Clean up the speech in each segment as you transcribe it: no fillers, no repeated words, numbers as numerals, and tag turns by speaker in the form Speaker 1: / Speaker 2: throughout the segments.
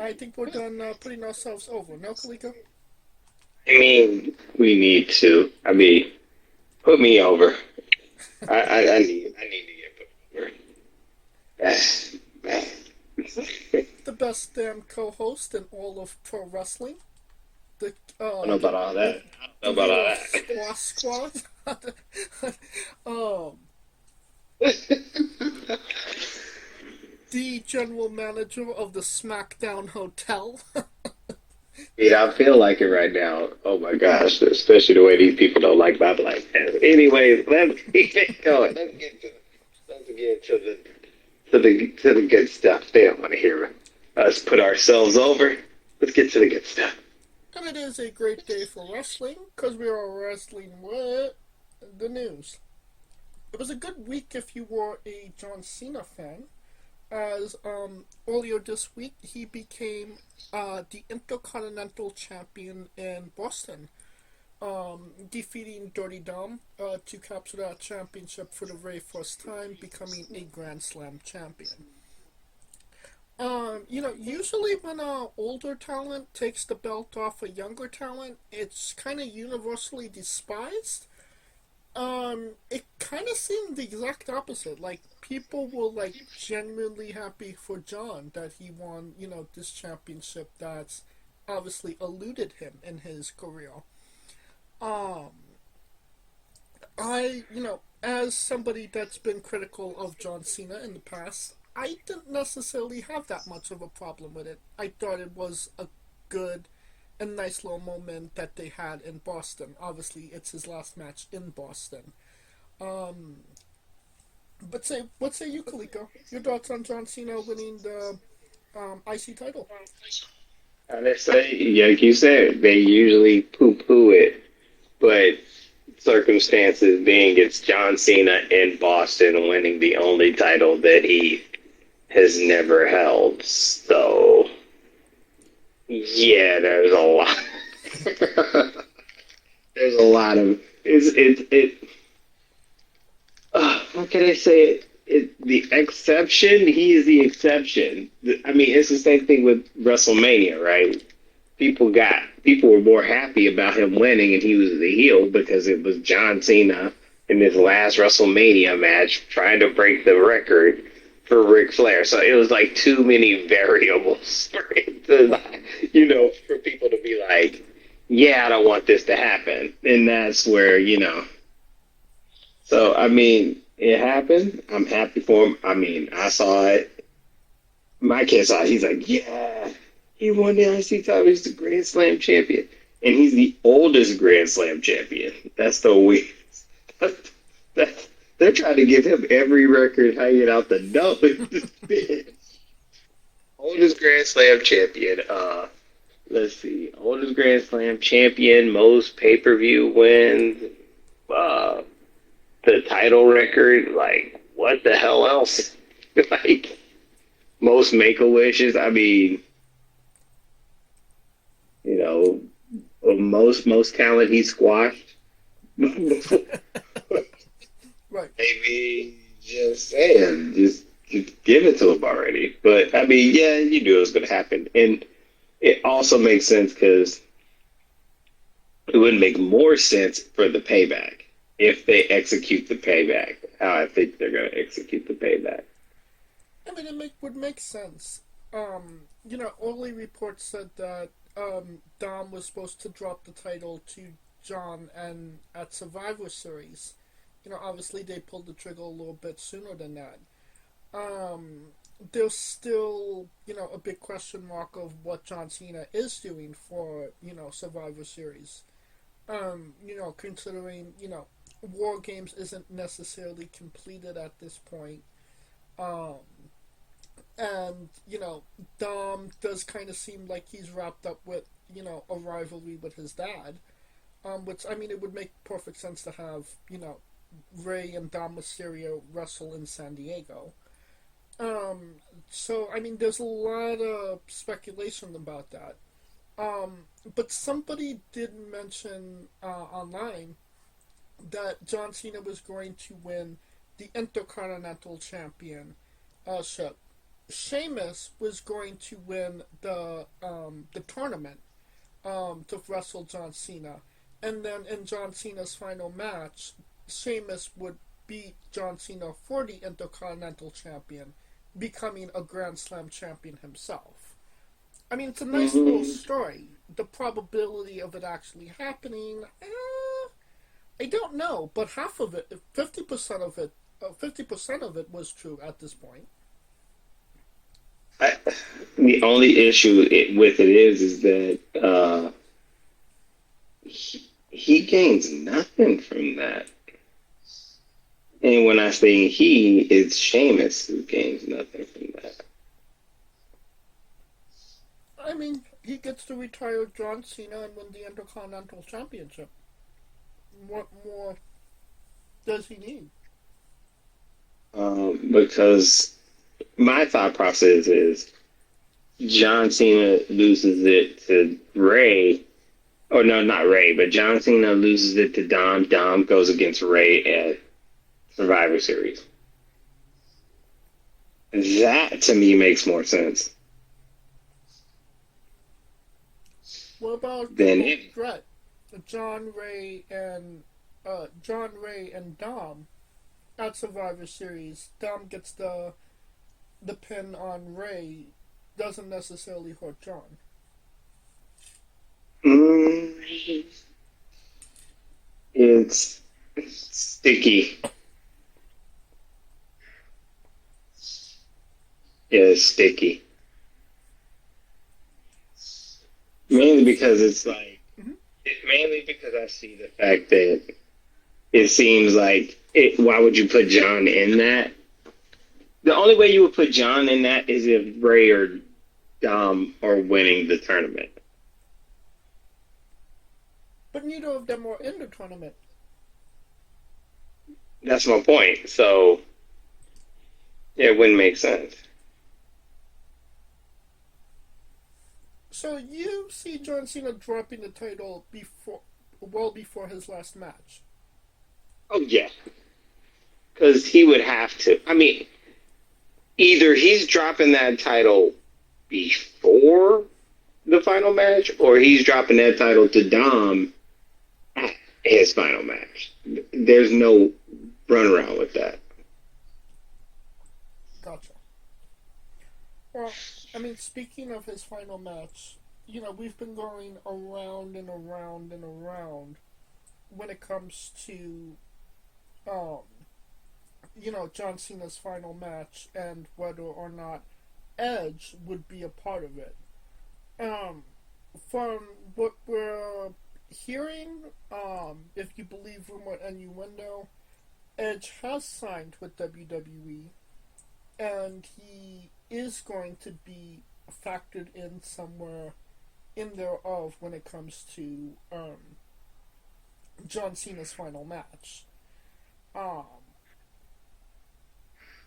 Speaker 1: I think we're done putting ourselves over. No, Kaliko?
Speaker 2: I mean, we need to. I mean, put me over. I need to get put over.
Speaker 1: The best damn co-host in all of pro wrestling. The
Speaker 2: I don't know about all that. I
Speaker 1: the
Speaker 2: don't know about
Speaker 1: leader of
Speaker 2: all
Speaker 1: Squash Squad. um,
Speaker 2: that.
Speaker 1: the general manager of the SmackDown Hotel.
Speaker 2: Dude, I feel like it right now. Oh my gosh, especially the way these people don't like my black ass. Anyways, let's keep it going. Let's get to the good stuff. They don't want to hear us put ourselves over. Let's get to the good stuff.
Speaker 1: And it is a great day for wrestling because we are wrestling with the news. It was a good week if you were a John Cena fan, as earlier this week he became the Intercontinental Champion in Boston, defeating Dirty Dom to capture that championship for the very first time, becoming a Grand Slam champion. Usually when older talent takes the belt off a younger talent, it's kind of universally despised. It kind of seemed the exact opposite. Like, people were, like, genuinely happy for John that he won, this championship that's obviously eluded him in his career. Um, as somebody that's been critical of John Cena in the past, I didn't necessarily have that much of a problem with it. I thought it was a good and nice little moment that they had in Boston. Obviously, it's his last match in Boston. Um, what say you, Kaliko? Your thoughts on John Cena winning the IC title?
Speaker 2: Honestly, like you said, they usually poo-poo it, but circumstances being it's John Cena in Boston winning the only title that he has never held. So yeah, there's a lot. There's a lot of it. How can I say it? The exception. He is the exception. I mean, it's the same thing with WrestleMania, right? People were more happy about him winning, and he was the heel because it was John Cena in his last WrestleMania match trying to break the record for Ric Flair. So it was like too many variables for it to, for people to be like, yeah, I don't want this to happen. And that's where, So, I mean, it happened. I'm happy for him. I mean, I saw it. My kid saw it. He's like, yeah, he won the IC title. He's the Grand Slam champion. And he's the oldest Grand Slam champion. That's the weird. That, they're trying to give him every record hanging out the nose. Oldest Grand Slam champion. Let's see. Oldest Grand Slam champion, most pay per view wins, uh, the title record. Like, what the hell else? Like, most make a wishes. I mean, you know, most talent he squashed. Maybe
Speaker 1: Right.
Speaker 2: just saying, just give it to him already. But I mean, yeah, you knew it was going to happen, and it also makes sense because it would make more sense for the payback if they execute the payback. How I think they're going to execute the payback.
Speaker 1: I mean, would make sense. Early reports said that Dom was supposed to drop the title to John and at Survivor Series. Obviously they pulled the trigger a little bit sooner than that. Um, there's still, a big question mark of what John Cena is doing for, Survivor Series. Considering, War Games isn't necessarily completed at this point. Um, and, Dom does kind of seem like he's wrapped up with, a rivalry with his dad. Which, I mean, it would make perfect sense to have, Ray and Dom Mysterio wrestle in San Diego. So, I mean, there's a lot of speculation about that. But somebody did mention online that John Cena was going to win the Intercontinental Championship Sheamus was going to win the tournament to wrestle John Cena, and then in John Cena's final match, Sheamus would beat John Cena for the Intercontinental Champion, becoming a Grand Slam champion himself. I mean, it's a nice little
Speaker 2: Mm,
Speaker 1: story. The probability of it actually happening, I don't know, but half of it, 50% of it, 50% of it was true at this point.
Speaker 2: I, the only issue with it is that he gains nothing from that. And when I say he, it's Sheamus who gains nothing from that.
Speaker 1: I mean, he gets to retire John Cena and win the Intercontinental Championship. What more does he need?
Speaker 2: Because my thought process is John Cena loses it to Ray. Oh no, not Ray, but John Cena loses it to Dom. Dom goes against Ray at Survivor Series. That to me makes more sense
Speaker 1: What about
Speaker 2: than
Speaker 1: triple
Speaker 2: it.
Speaker 1: threat? John Ray and Dom at Survivor Series. Dom gets the pin on Ray. Doesn't necessarily hurt John.
Speaker 2: Mm, it's sticky. Yeah, it's sticky. Mainly because it's like,
Speaker 1: Mm-hmm.
Speaker 2: mainly because I see the fact that it seems like it. Why would you put John in that? The only way you would put John in that is if Ray or Dom are winning the tournament.
Speaker 1: But neither of them are in the tournament.
Speaker 2: That's my point. So yeah, it wouldn't make sense.
Speaker 1: So you see John Cena dropping the title well before his last match.
Speaker 2: Oh yeah, because he would have to. I mean, either he's dropping that title before the final match, or he's dropping that title to Dom at his final match. There's no runaround with that.
Speaker 1: Gotcha. Well, I mean, speaking of his final match, we've been going around and around and around when it comes to, um, John Cena's final match and whether or not Edge would be a part of it. Um, from what we're hearing, if you believe rumor and innuendo, Edge has signed with WWE and he is going to be factored in somewhere in thereof when it comes to John Cena's final match. Um,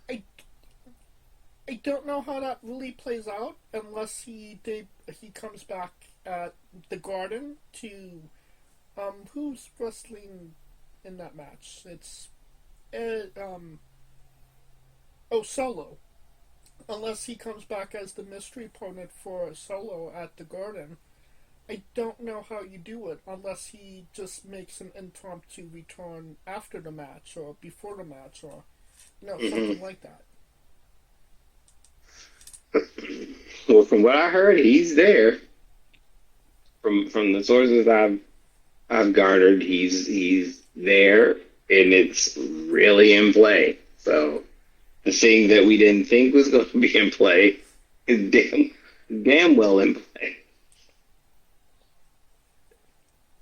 Speaker 1: I, I don't know how that really plays out unless he comes back at the Garden to who's wrestling in that match. It's Solo. Unless he comes back as the mystery opponent for Solo at the Garden, I don't know how you do it unless he just makes an impromptu return after the match or before the match or
Speaker 2: Mm-hmm.
Speaker 1: something like that.
Speaker 2: Well, from what I heard, he's there. From the sources I've garnered, he's there, and it's really in play. So the thing that we didn't think was going to be in play is damn well in play.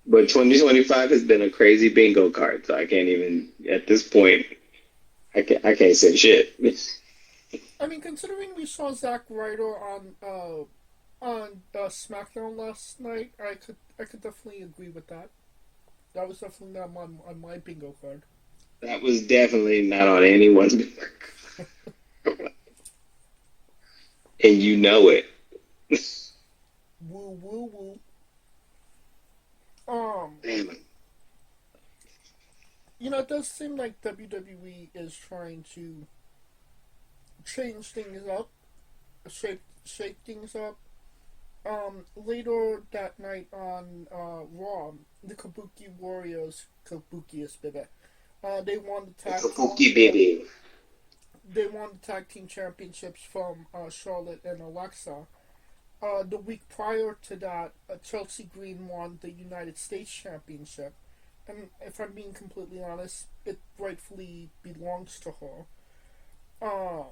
Speaker 2: But 2025 has been a crazy bingo card, so I can't even at this point. I can't say shit.
Speaker 1: I mean, considering we saw Zack Ryder on SmackDown last night, I could definitely agree with that. That was definitely not on my bingo card.
Speaker 2: That was definitely not on anyone's bingo card, and you know it.
Speaker 1: Woo woo woo. Um,
Speaker 2: Damn it.
Speaker 1: it does seem like WWE is trying to change things up shake things up. Later that night on Raw, the Kabuki Warriors, Kabuki is baby. They won the
Speaker 2: It's
Speaker 1: tag
Speaker 2: a
Speaker 1: team.
Speaker 2: pokey baby.
Speaker 1: They won the tag team championships from Charlotte and Alexa. The week prior to that, Chelsea Green won the United States Championship. And if I'm being completely honest, it rightfully belongs to her. Um,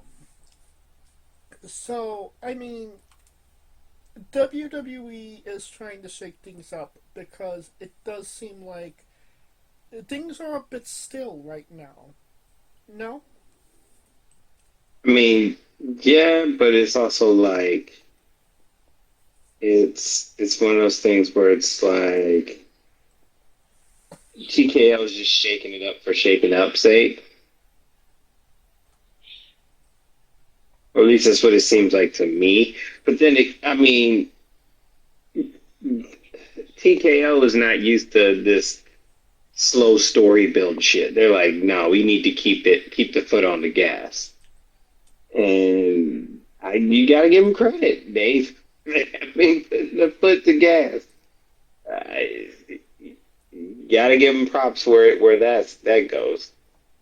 Speaker 1: so, I mean, WWE is trying to shake things up because it does seem like things are a bit still right now. No?
Speaker 2: I mean, yeah, but it's also like it's one of those things where it's like TKO is just shaking it up for shaking up's sake. Or at least that's what it seems like to me. But then, I mean, TKO is not used to this slow story build shit. They're like, no, we need to keep the foot on the gas. And you got to give them credit. I mean, the foot to gas. You got to give them props where that goes,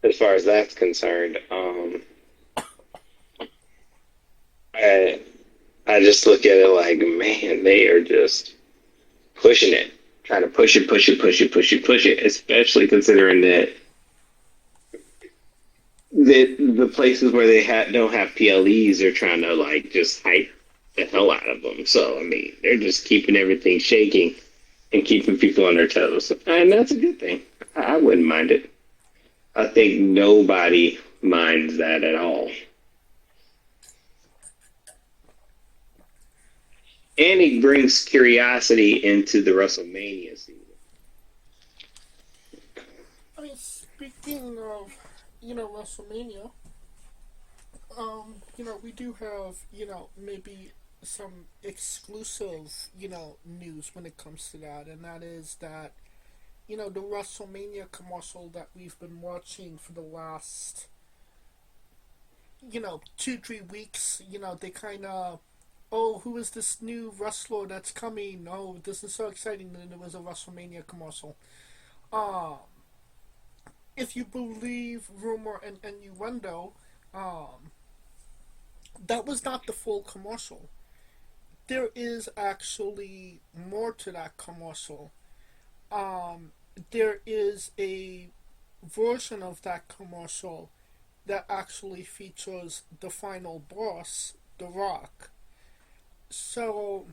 Speaker 2: as far as that's concerned. I I just look at it like, man, they are just pushing it, trying to push it, push it, push it, push it, push it. Especially considering that the places where they don't have PLEs, they're trying to like just hype the hell out of them. So I mean, they're just keeping everything shaking and keeping people on their toes, and that's a good thing. I wouldn't mind it. I think nobody minds that at all. And he brings curiosity into the WrestleMania season.
Speaker 1: I mean, speaking of, WrestleMania, we do have, maybe some exclusive, news when it comes to that, and that is that, the WrestleMania commercial that we've been watching for the last, 2, 3 weeks, they kind of, oh, who is this new wrestler that's coming? Oh, this is so exciting. And it was a WrestleMania commercial. Um, if you believe rumor and innuendo, um, that was not the full commercial. There is actually more to that commercial. Um, there is a version of that commercial that actually features the final boss, The Rock. So,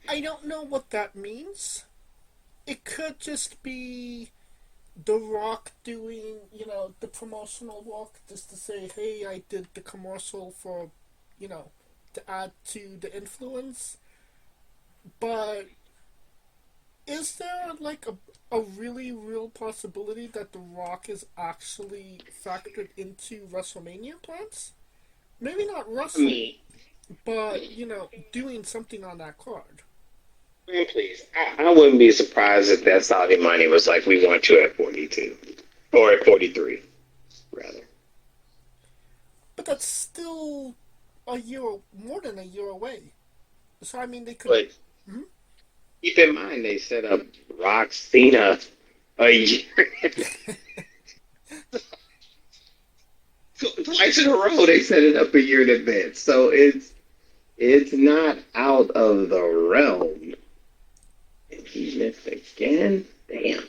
Speaker 1: I don't know what that means. It could just be The Rock doing, the promotional walk just to say, hey, I did the commercial for, to add to the influence. But is there, like, a really real possibility that The Rock is actually factored into WrestleMania plans? Maybe not
Speaker 2: I
Speaker 1: wrestling,
Speaker 2: mean,
Speaker 1: but, doing something on that card.
Speaker 2: man, please. I wouldn't be surprised if that Saudi money was like, we want you at 42. Or at 43, rather.
Speaker 1: But that's still more than a year away. So, I mean, they could.
Speaker 2: But
Speaker 1: Hmm.
Speaker 2: keep in mind, they set up Rock Cena a year. Twice in a row, they set it up a year in advance. So it's not out of the realm. And he missed again? Damn.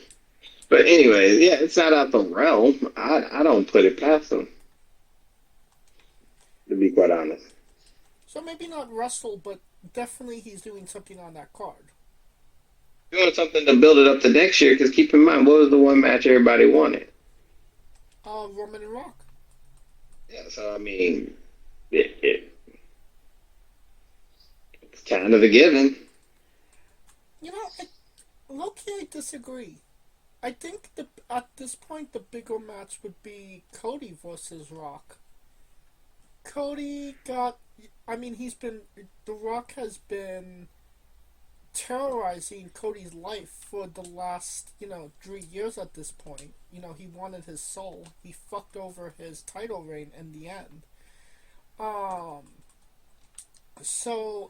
Speaker 2: But anyways, yeah, it's not out the realm. I don't put it past them, to be quite honest.
Speaker 1: So maybe not Russell, but definitely he's doing something on that card.
Speaker 2: Doing something to build it up to next year, because keep in mind, what was the one match everybody wanted?
Speaker 1: Roman and Rock.
Speaker 2: Yeah, so I mean, it's kind of a given.
Speaker 1: Low-key, I disagree. I think at this point the bigger match would be Cody versus Rock. Cody got. I mean, The Rock has been terrorizing Cody's life for the last, 3 years at this point. He wanted his soul. He fucked over his title reign in the end. Um,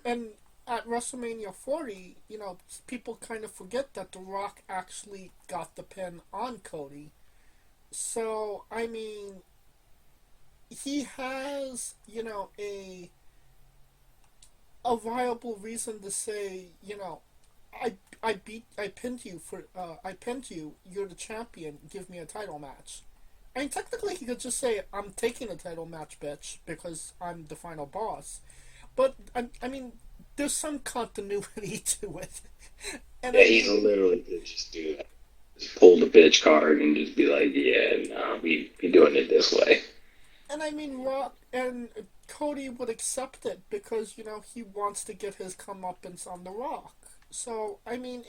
Speaker 1: and at WrestleMania 40, people kind of forget that The Rock actually got the pin on Cody. So, I mean, he has, a viable reason to say, I pinned you, you're the champion, give me a title match. I mean, technically, he could just say, I'm taking a title match, bitch, because I'm the final boss. But, I mean, there's some continuity to it. And
Speaker 2: Yeah,
Speaker 1: I
Speaker 2: he's
Speaker 1: mean,
Speaker 2: literally could just do that. Just pull the bitch card and just be like, yeah, nah, we be doing it this way.
Speaker 1: Rock and Cody would accept it because, he wants to get his comeuppance on The Rock. So, I mean,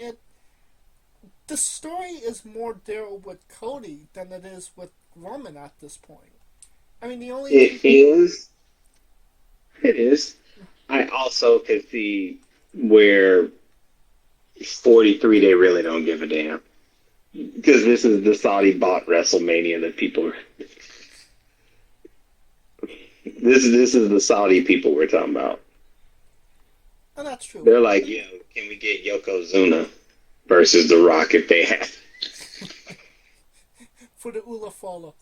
Speaker 1: the story is more there with Cody than it is with Roman at this point. I mean, the only thing.
Speaker 2: It is. It is. I also could see where 43 they really don't give a damn because this is the Saudi bought WrestleMania that people. This is the Saudi people we're talking about.
Speaker 1: And that's true.
Speaker 2: They're like, yo, can we get Yokozuna versus The Rock if they have?
Speaker 1: For the Ula Fala.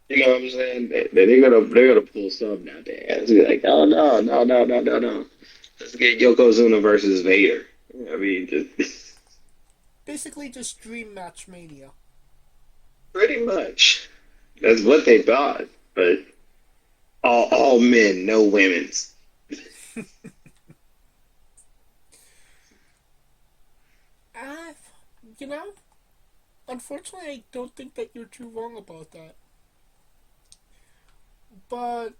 Speaker 2: You know what I'm saying? They're gonna pull something out there. It's like, oh no, no, no, no, no, no. Let's get Yokozuna versus Vader. I mean, just
Speaker 1: Basically, just Dream Match Mania.
Speaker 2: pretty much. That's what they thought. But all men, no women's.
Speaker 1: I, you know, Unfortunately, I don't think that you're too wrong about that. But,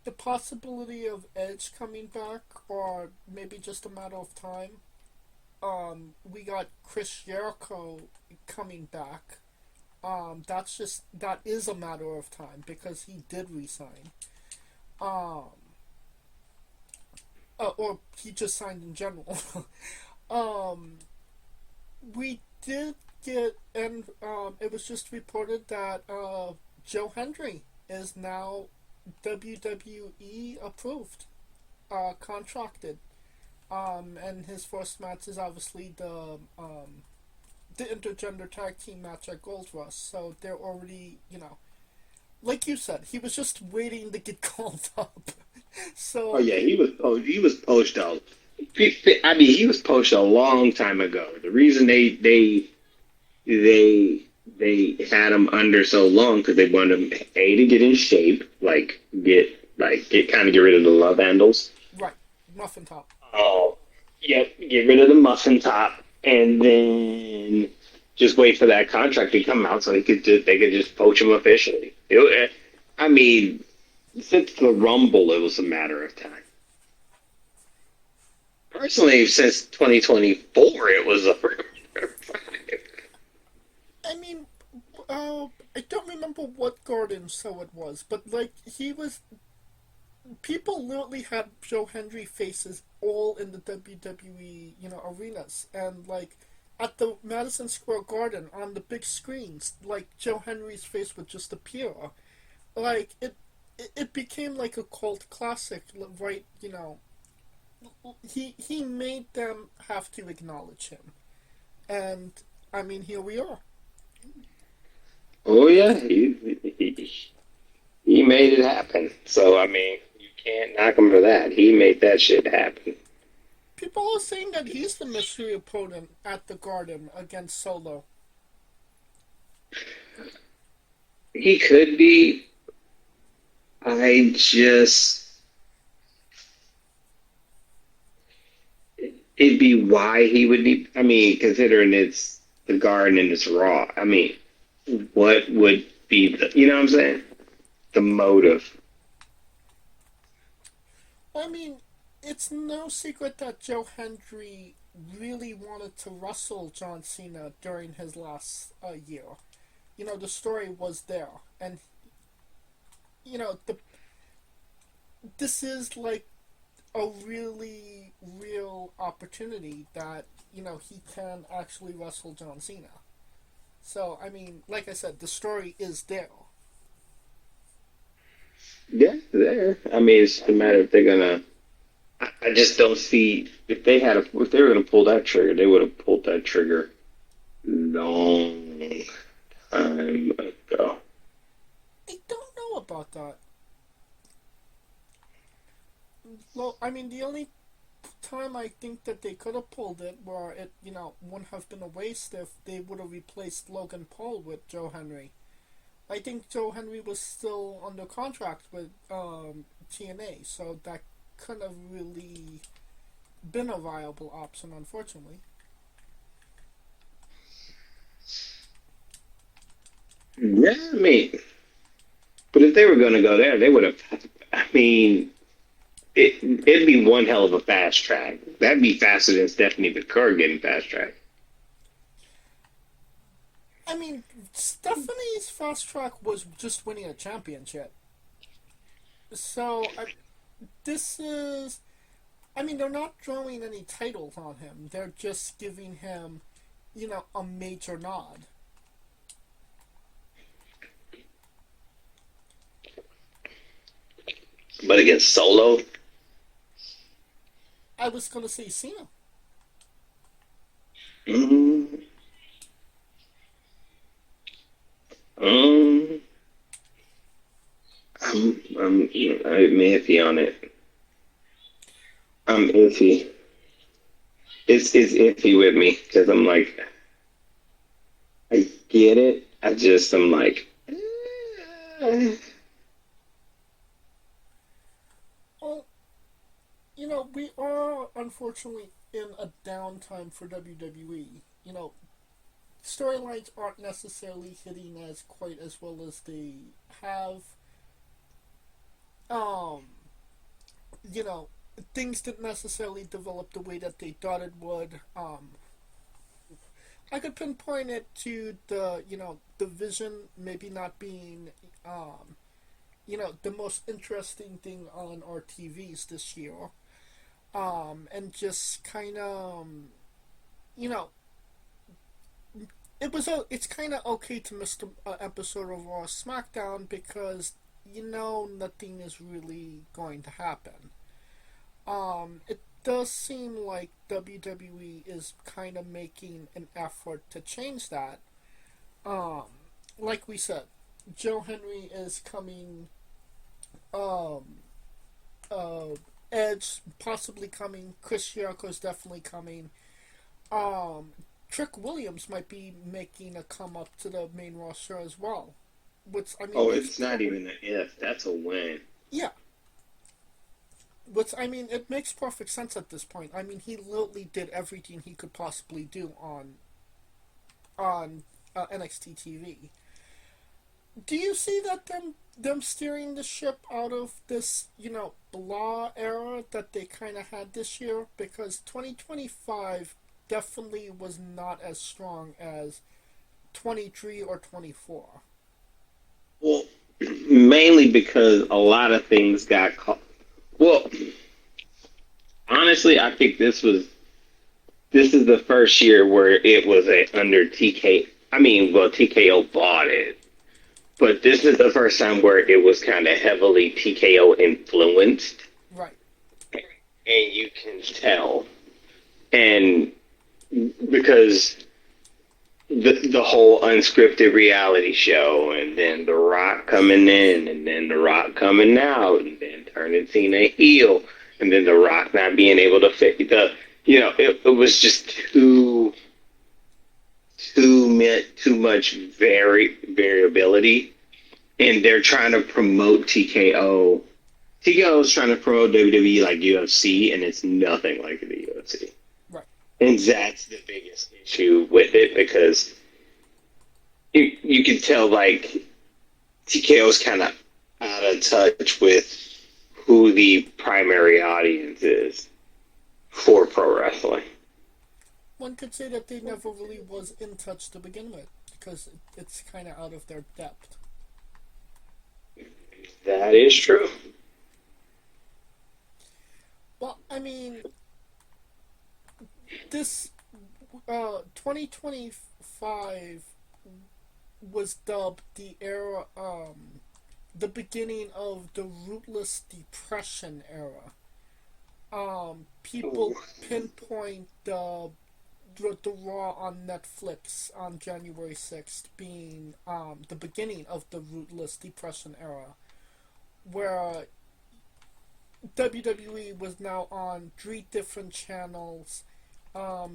Speaker 1: the possibility of Edge coming back, or maybe just a matter of time. We got Chris Jericho coming back. That is a matter of time because he did resign. Um, or he just signed in general. um, we did get, and it was just reported that Joe Hendry is now WWE approved, contracted. And his first match is obviously the intergender tag team match at Gold Rush. So they're already, like you said, he was just waiting to get called up.
Speaker 2: Oh
Speaker 1: So
Speaker 2: yeah, he was poached out. I mean, he was poached a long time ago. The reason they had him under so long because they wanted him to get in shape, get kind of get rid of the love handles.
Speaker 1: right, muffin top.
Speaker 2: Oh, yep, get rid of the muffin top, and then just wait for that contract to come out so they could just poach him officially. I mean, since the Rumble, it was a matter of time. Personally, since 2024, it was a.
Speaker 1: I mean, I don't remember what garden show it was, but like he was. People literally had Joe Hendry faces all in the WWE, arenas, and like at the Madison Square Garden on the big screens, like Joe Henry's face would just appear. Like it became like a cult classic, right? He made them have to acknowledge him, and I mean here we are.
Speaker 2: Oh yeah, he made it happen. So I mean, you can't knock him for that. He made that shit happen.
Speaker 1: People are saying that he's the mystery opponent at the Garden against Solo.
Speaker 2: He could be. I just it'd be why he would need. I mean, considering it's the Garden and it's Raw. I mean, what would be the? You know what I'm saying? The motive.
Speaker 1: I mean, it's no secret that Joe Hendry really wanted to wrestle John Cena during his last year. The story was there, and this is like a really real opportunity that he can actually wrestle John Cena. So I mean, like I said, the story is there.
Speaker 2: Yeah, there. I mean, it's just a matter if they're gonna. I just don't see if they were gonna pull that trigger, they would have pulled that trigger long time ago.
Speaker 1: I don't know about that. Well, I mean, the only time I think that they could have pulled it where it, wouldn't have been a waste if they would have replaced Logan Paul with Joe Henry. I think Joe Henry was still under contract with TNA, so that couldn't have really been a viable option, unfortunately.
Speaker 2: Yeah, I mean, but if they were gonna go there, they would have. I mean, it'd be one hell of a fast track. That'd be faster than Stephanie McCurry getting fast track.
Speaker 1: I mean, Stephanie's fast track was just winning a championship. So, this is. I mean, they're not throwing any titles on him. They're just giving him, a major nod.
Speaker 2: But against Solo,
Speaker 1: I was going to say Cena.
Speaker 2: mm, um, I'm iffy on it. I'm iffy. It's iffy with me because I'm like, I get it. I'm like,
Speaker 1: Well, we are unfortunately in a downtime for WWE. Storylines aren't necessarily hitting as quite as well as they have. Um, you know, Things didn't necessarily develop the way that they thought it would. I could pinpoint it to the vision maybe not being the most interesting thing on our TVs this year. And just kind of you know it's kind of okay to miss the episode of Raw SmackDown because nothing is really going to happen. It does seem like WWE is kind of making an effort to change that. Um, like we said, Joe Henry is coming. Um, uh, Edge possibly coming. Chris Jericho is definitely coming. Um, Trick Williams might be making a come up to the main roster as well. Which I mean
Speaker 2: oh,
Speaker 1: makes
Speaker 2: it's not even an if. That's a win.
Speaker 1: yeah. Which I mean it makes perfect sense at this point. I mean he literally did everything he could possibly do on NXT TV. Do you see that them steering the ship out of this blah era that they kind of had this year? Because 2025 definitely was not as strong as 23 or 24.
Speaker 2: Well, mainly because a lot of things got caught. Well, honestly, I think this is the first year where it was a under TK. I mean, well, TKO bought it, but this is the first time where it was kind of heavily TKO influenced,
Speaker 1: Right.
Speaker 2: and you can tell. And because the whole unscripted reality show, and then The Rock coming in, and then The Rock coming out, and then turning Cena heel, and then The Rock not being able to fit it was just too much variability, and they're trying to promote TKO. TKO is trying to promote WWE like UFC, and it's nothing like the UFC.
Speaker 1: Right.
Speaker 2: And that's the biggest issue with it because you can tell like TKO is kind of out of touch with who the primary audience is for pro wrestling.
Speaker 1: One could say that they never really was in touch to begin with because it's kind of out of their depth.
Speaker 2: That is true.
Speaker 1: Well, I mean, this 2025 was dubbed the era the beginning of the Ruthless Depression era. People pinpoint the Raw on Netflix on January 6th being the beginning of the Ruthless Depression era, where WWE was now on three different channels,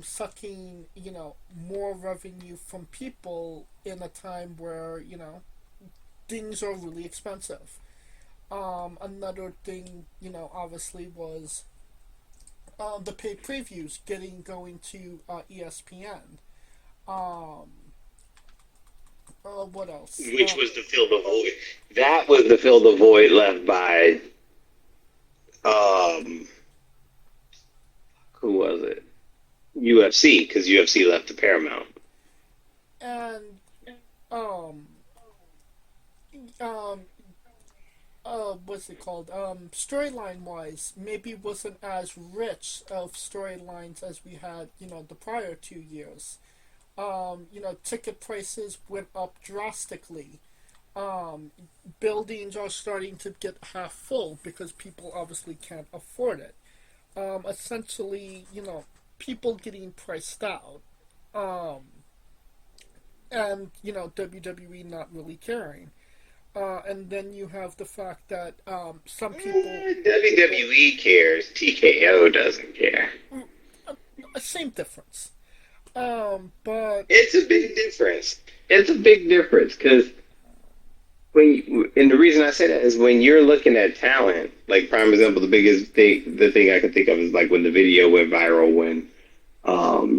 Speaker 1: sucking, more revenue from people in a time where, things are really expensive. Another thing, obviously was the paid previews going to ESPN. Um, what else?
Speaker 2: Which was to fill the void. That was to fill the void left by um who was it? UFC, because UFC left to Paramount.
Speaker 1: And um, um, what's it called? Storyline wise, maybe wasn't as rich of storylines as we had, the prior 2 years. Ticket prices went up drastically. Um, Buildings are starting to get half full because people obviously can't afford it. Essentially, people getting priced out. Um, and, WWE not really caring. And then you have the fact that some people.
Speaker 2: WWE cares, TKO doesn't care.
Speaker 1: Same difference. But.
Speaker 2: It's a big difference. It's a big difference because and the reason I say that is when you're looking at talent, like prime example, the thing I can think of is like when the video went viral when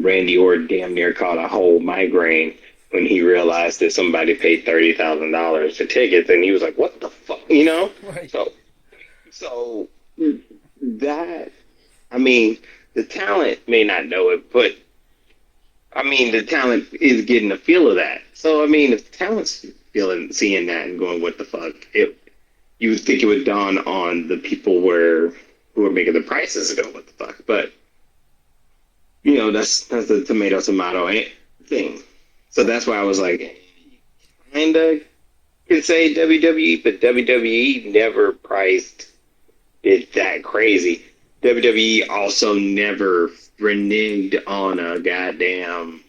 Speaker 2: Randy Orton damn near caught a whole migraine when he realized that somebody paid $30,000 for tickets, and he was like, "What the fuck?"
Speaker 1: Right.
Speaker 2: So that, I mean, the talent may not know it, but I mean, the talent is getting a feel of that. So I mean, if the talent's seeing that and going, "What the fuck?" You would think it would dawn on the people who are making the prices and go, "What the fuck?" But that's the tomato thing. So that's why I was like, kinda can say WWE, but WWE never priced it that crazy. WWE also never reneged on a goddamn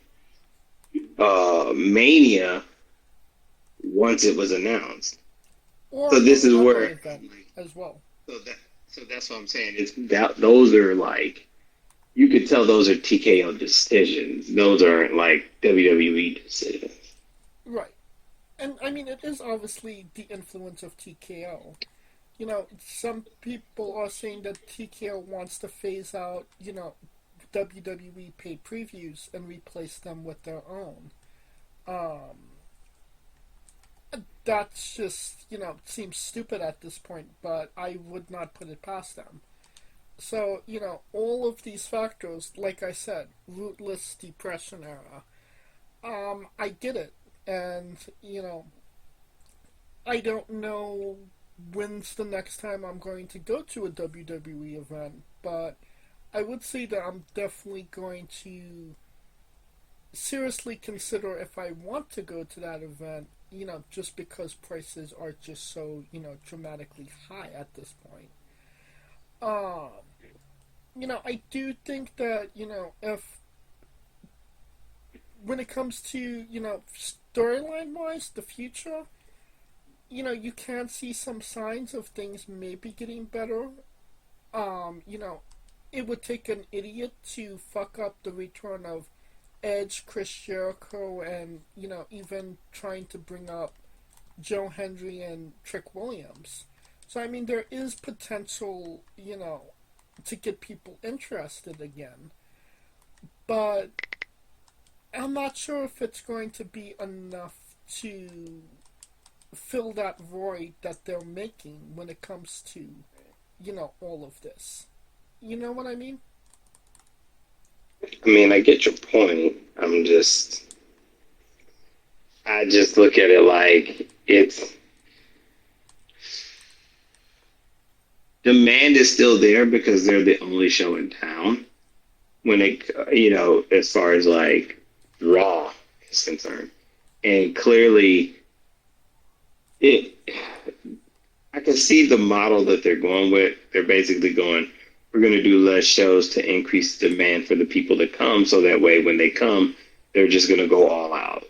Speaker 2: Mania once it was announced.
Speaker 1: Or
Speaker 2: So this is
Speaker 1: any other
Speaker 2: where,
Speaker 1: event as well.
Speaker 2: so that's what I'm saying. It's that those are like, you could tell those are TKO decisions. Those aren't like WWE decisions.
Speaker 1: Right. And I mean, it is obviously the influence of TKO. Some people are saying that TKO wants to phase out, WWE paid previews and replace them with their own. Um, that's just, seems stupid at this point, but I would not put it past them. So, all of these factors, like I said, rootless depression era, I get it. And, I don't know when's the next time I'm going to go to a WWE event, but I would say that I'm definitely going to seriously consider if I want to go to that event, just because prices are just so, dramatically high at this point. Um, I do think that, if when it comes to, storyline wise, the future, you can see some signs of things maybe getting better. It would take an idiot to fuck up the return of Edge, Chris Jericho, and, even trying to bring up Joe Hendry and Trick Williams. So, I mean, there is potential, to get people interested again. But I'm not sure if it's going to be enough to fill that void that they're making when it comes to, all of this. You know what I mean?
Speaker 2: I mean, I get your point. I just look at it like demand is still there because they're the only show in town when as far as like Raw is concerned. And clearly it can see the model that they're going with. They're basically going, we're going to do less shows to increase demand for the people that come, so that way when they come, they're just going to go all out.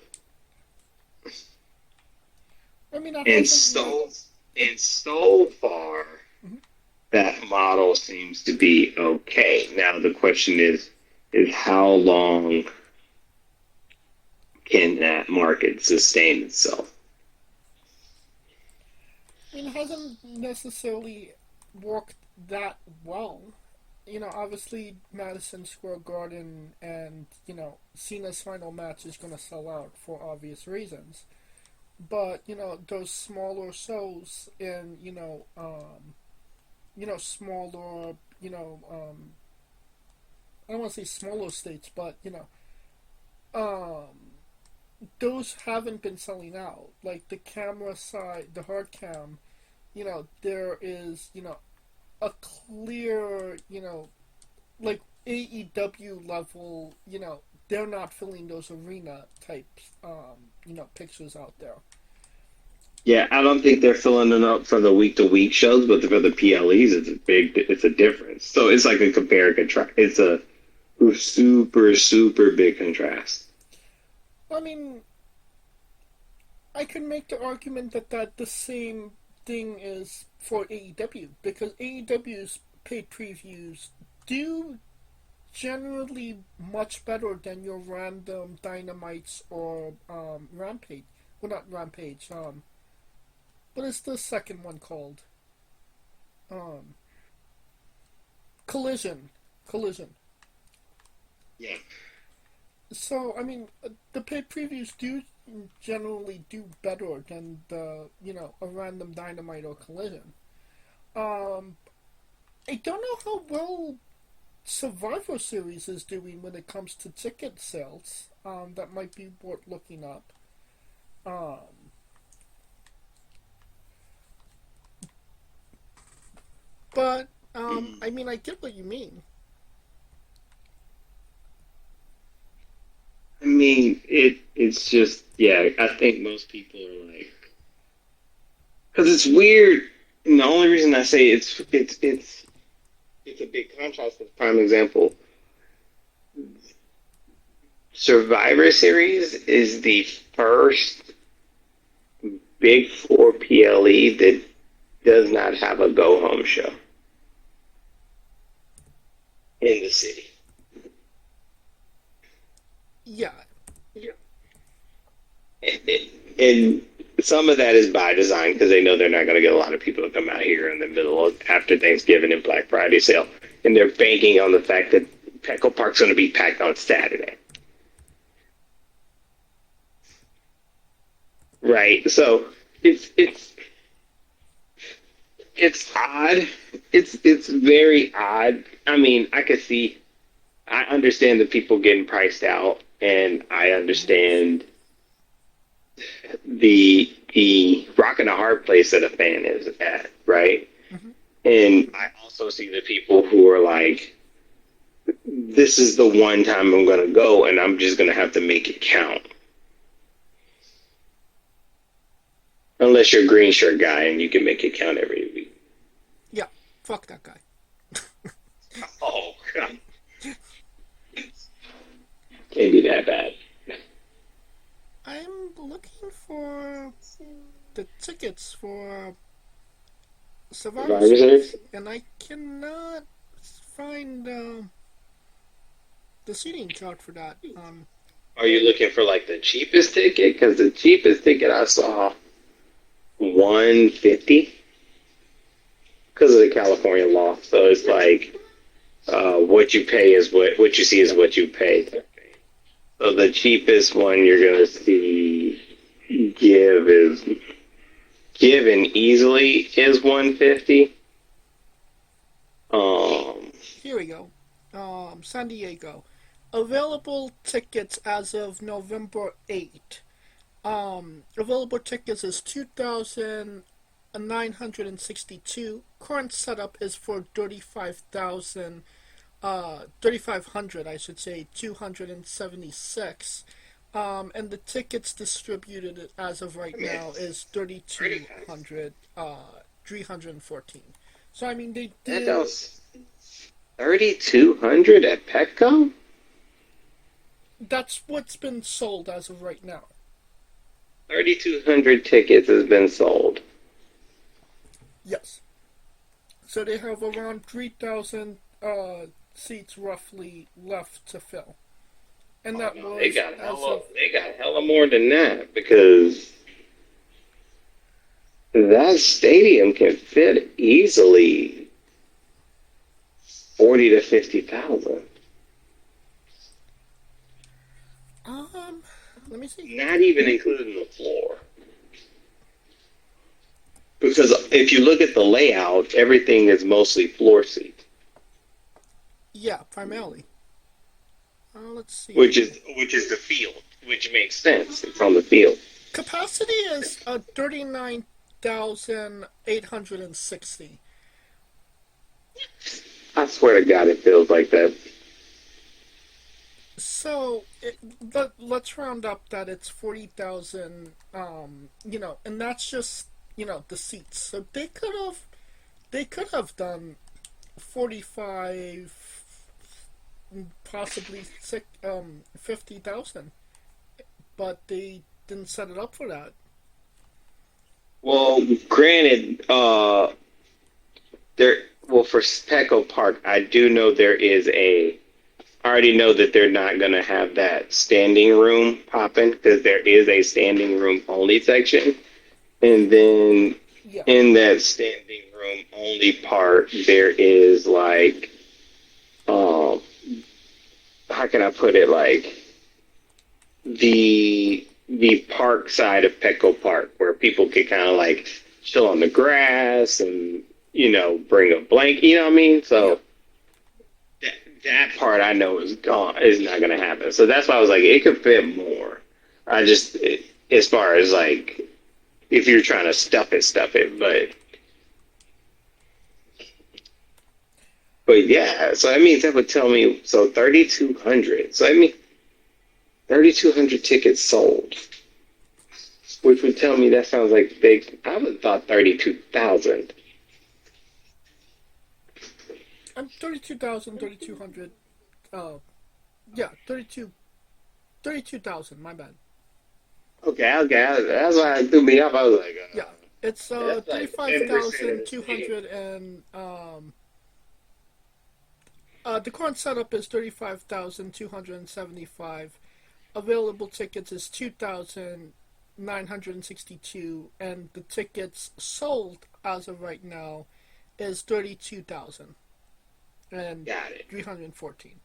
Speaker 1: I mean, that
Speaker 2: And
Speaker 1: hasn't like.
Speaker 2: so far,
Speaker 1: Mhm.
Speaker 2: that model seems to be okay. Now the question is how long can that market sustain itself?
Speaker 1: I mean, it hasn't necessarily worked that well. Obviously, Madison Square Garden and Cena's final match is going to sell out for obvious reasons. But those smaller shows in smaller I don't want to say smaller states, but um, those haven't been selling out. Like the camera side, the hard cam, there is a clear like AEW level, they're not filling those arena type pictures out there.
Speaker 2: Yeah, I don't think they're filling it up for the week to week shows, but for the PLEs, it's a difference. So it's like a compare and contrast. It's a super big contrast.
Speaker 1: I mean, I can make the argument that the same thing is for AEW because AEW's paid previews do generally much better than your random Dynamites or Rampage. Well, not Rampage. What is the second one called? Um, Collision. Collision.
Speaker 2: Yeah.
Speaker 1: So I mean, the paid previews do generally do better than the a random Dynamite or Collision. Um, I don't know how well Survivor Series is doing when it comes to ticket sales. That might be worth looking up. Um, but I mean, I get what you mean.
Speaker 2: I mean, it's just yeah. I think most people are like, because it's weird. And the only reason I say it's a big contrast. As a prime example, Survivor Series is the first Big Four PLE that does not have a go home show in the city.
Speaker 1: Yeah,
Speaker 2: And some of that is by design because they know they're not going to get a lot of people to come out here in the middle of after Thanksgiving and Black Friday sale, and they're banking on the fact that Petco Park's going to be packed on Saturday, right? So it's it's odd. It's very odd. I mean, I understand the people getting priced out, and I understand the rock and a hard place that a fan is at, right?
Speaker 1: hmm
Speaker 2: And I also see the people who are like, this is the one time I'm going to go, and I'm just going to have to make it count. Unless you're a green shirt guy and you can make it count every week.
Speaker 1: yeah. Fuck that guy.
Speaker 2: Oh, God. Can't be that bad.
Speaker 1: I'm looking for the tickets for Survivor
Speaker 2: Survivor
Speaker 1: Series,
Speaker 2: Series?
Speaker 1: and I cannot find the seating chart for that.
Speaker 2: Are you looking for like the cheapest ticket? Because the cheapest ticket I saw, 150 because of the California law. So it's like what you pay is what you see is what you pay. So the cheapest one you're gonna see give is given easily is 150. Um,
Speaker 1: Here we go. San Diego. Available tickets as of November 8th. Available tickets is 2,962. Current setup is for 3,500, I should say, 276. And the tickets distributed as of right now is 3,200 314. So I mean, they
Speaker 2: That
Speaker 1: did.
Speaker 2: was 3,200 at Petco.
Speaker 1: That's what's been sold as of right now.
Speaker 2: 3,200 tickets has been sold.
Speaker 1: Yes. So they have around 3,000 seats roughly left to fill, and
Speaker 2: Oh
Speaker 1: that
Speaker 2: no, they
Speaker 1: was
Speaker 2: got
Speaker 1: as of
Speaker 2: hella more than that because that stadium can fit easily 40 to 50,000.
Speaker 1: um. Let me see.
Speaker 2: Not even including the floor. Because if you look at the layout, everything is mostly floor seat,
Speaker 1: Yeah, primarily. Let's
Speaker 2: which
Speaker 1: see.
Speaker 2: is the field, which makes sense. It's on the field.
Speaker 1: Capacity is 39,860.
Speaker 2: I swear to God, it feels like that.
Speaker 1: So let's round up that it's 40,000. And that's just the seats. So they could have done 45, possibly 50,000, but they didn't set it up for that.
Speaker 2: Well, granted, there. Well, for Petco Park, I do know there is a. I already know that they're not going to have that standing room popping because there is a standing room only section, and then
Speaker 1: Yeah.
Speaker 2: in that standing room only part, there is like, um, how can I put it? Like the park side of Petco Park, where people could kind of like chill on the grass and bring a blanket. You know what I mean?
Speaker 1: Yeah.
Speaker 2: So that part I know is gone, is not going to happen. So that's why I was like, it could fit more. As far as like, if you're trying to stuff it. But yeah, so I mean, that would tell me, so 3,200. So I mean, 3,200 tickets sold, which would tell me that sounds like big. I would have thought 32,000.
Speaker 1: I'm 32,000, 3,200. Yeah, 32,000. My bad.
Speaker 2: Okay, that's why it threw me off. I was like,
Speaker 1: Yeah, it's
Speaker 2: that's like 10% of the stadium.
Speaker 1: 35,200, and the current setup is 35,275. Available tickets is 2,962, and the tickets sold as of right now is 32,000 and
Speaker 2: Got it.
Speaker 1: 314.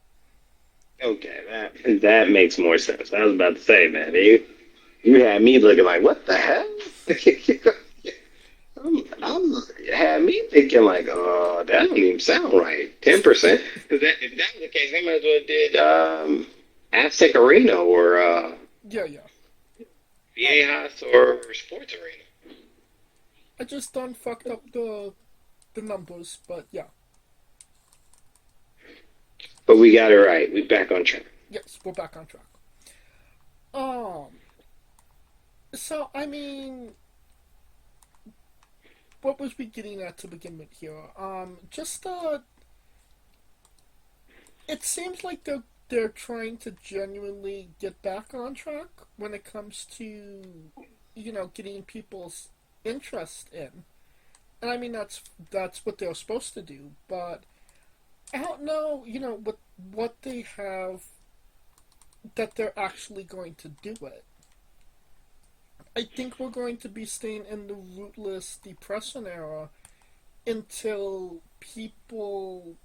Speaker 2: Okay, that makes more sense. I was about to say, man, you had me looking like, what the hell? I'm had me thinking like, oh, that don't even sound right. 10%. Because if that was the case, they might as well did Aztec Arena or
Speaker 1: Yeah, yeah.
Speaker 2: Viejas or Sports Arena.
Speaker 1: I just done fucked up the numbers, but yeah.
Speaker 2: But we got it right. We back on track.
Speaker 1: Yes, we're back on track. Um, so I mean, what was we getting at to begin with here? Just it seems like they're trying to genuinely get back on track when it comes to getting people's interest in. And I mean that's what they're supposed to do, but I don't know, what they have that they're actually going to do it. I think we're going to be staying in the Ruthless Depression era until people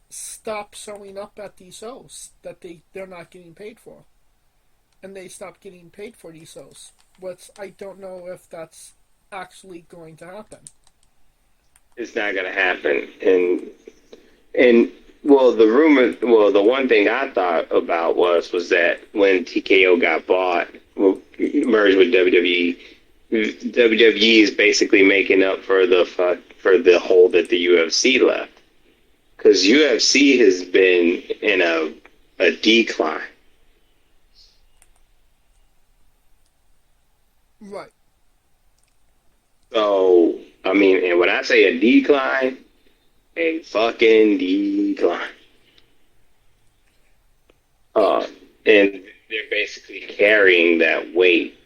Speaker 1: stop showing up at these shows that they're not getting paid for, and they stop getting paid for these shows. Which I don't know if that's actually going to happen.
Speaker 2: It's not gonna happen. And well, the one thing I thought about was that when TKO got bought, well, merged with WWE, WWE is basically making up for the hole that the UFC left, because UFC has been in a decline.
Speaker 1: Right.
Speaker 2: So I mean, and when I say a decline, a fucking decline. Uh, and they're basically carrying that weight.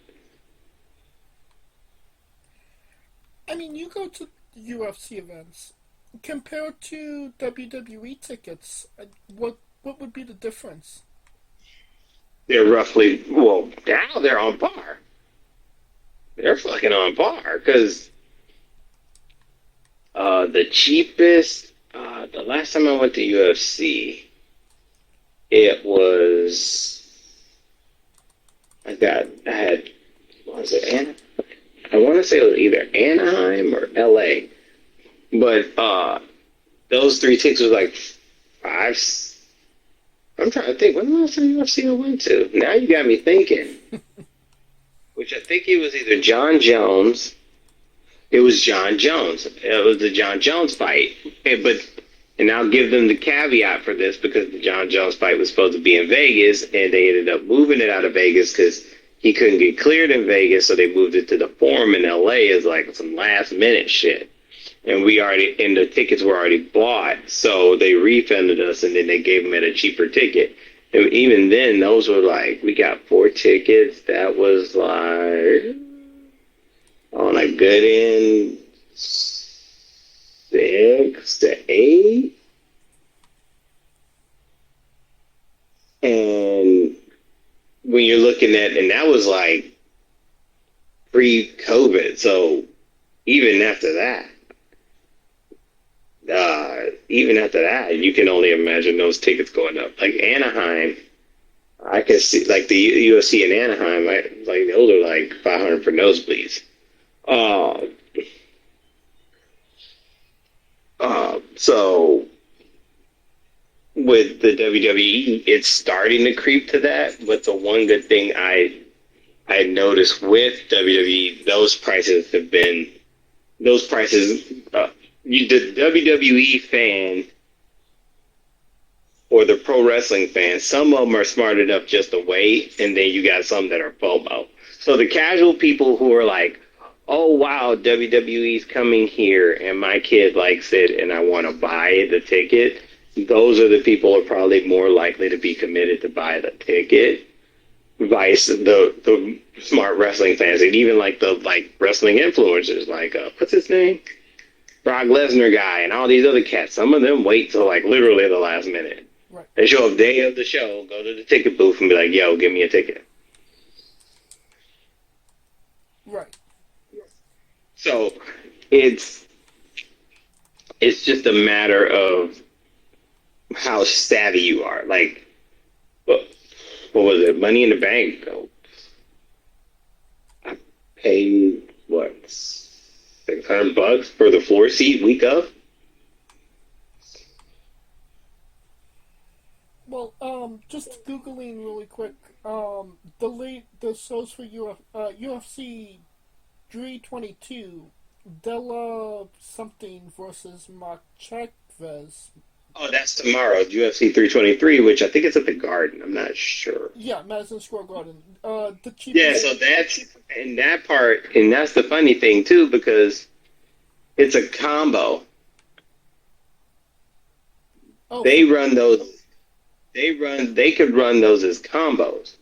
Speaker 1: I mean, you go to UFC events compared to WWE tickets. What would be the difference?
Speaker 2: They're roughly, well, now they're on par. They're fucking on par because the cheapest, the last time I went to UFC, it was, I had, what was it, I want to say it was either Anaheim or LA. But those three tickets was like five. I'm trying to think. When the last time UFC I went to? Now you got me thinking. Which I think it was either John Jones. It was John Jones. It was the John Jones fight. And I'll give them the caveat for this because the John Jones fight was supposed to be in Vegas, and they ended up moving it out of Vegas because he couldn't get cleared in Vegas, so they moved it to the Forum in LA as like some last minute shit. And the tickets were already bought, so they refunded us, and then they gave them at a cheaper ticket. And even then, those were like, we got 4 tickets. That was like on a good end, 6 to 8. And when you're looking at, and that was like pre-COVID, so even after that, you can only imagine those tickets going up. Like Anaheim, I can see like the UFC in Anaheim, like those are like 500 for nosebleeds. Uh, so with the WWE, it's starting to creep to that. But the one good thing I noticed with WWE, those prices. The WWE fan or the pro wrestling fan, some of them are smart enough just to wait, and then you got some that are FOMO. So the casual people who are like, oh, wow, WWE's coming here, and my kid likes it, and I want to buy the ticket, those are the people who are probably more likely to be committed to buy the ticket. Vice the smart wrestling fans, and even like the wrestling influencers, like what's his name? Brock Lesnar guy and all these other cats, some of them wait till like literally the last minute.
Speaker 1: Right.
Speaker 2: They show up day of the show, go to the ticket booth and be like, yo, give me a ticket.
Speaker 1: Right.
Speaker 2: So it's just a matter of how savvy you are. Like, what was it? Money in the Bank. I paid, what, $600 for the floor seat week of?
Speaker 1: Well, just googling really quick. The shows for UFC 322, Della something versus Marquez.
Speaker 2: Oh, that's tomorrow, UFC 323, which I think is at the Garden. I'm not sure.
Speaker 1: Yeah, Madison Square Garden. The
Speaker 2: Yeah,
Speaker 1: cheapest.
Speaker 2: so that's in that part, and that's the funny thing too, because it's a combo.
Speaker 1: Oh,
Speaker 2: They run those. They could run those as combos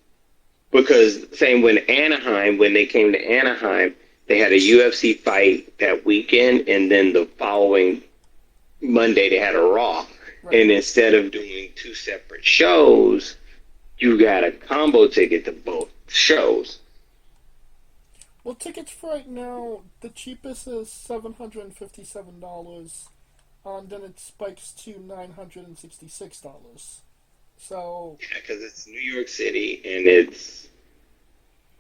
Speaker 2: because same when they came to Anaheim, they had a UFC fight that weekend, and then the following Monday they had a Raw.
Speaker 1: right.
Speaker 2: And instead of doing 2 separate shows, you got a combo ticket to both shows.
Speaker 1: Well, tickets for right now, the cheapest is $757, and then it spikes to $966. So,
Speaker 2: Yeah, because it's New York City, and it's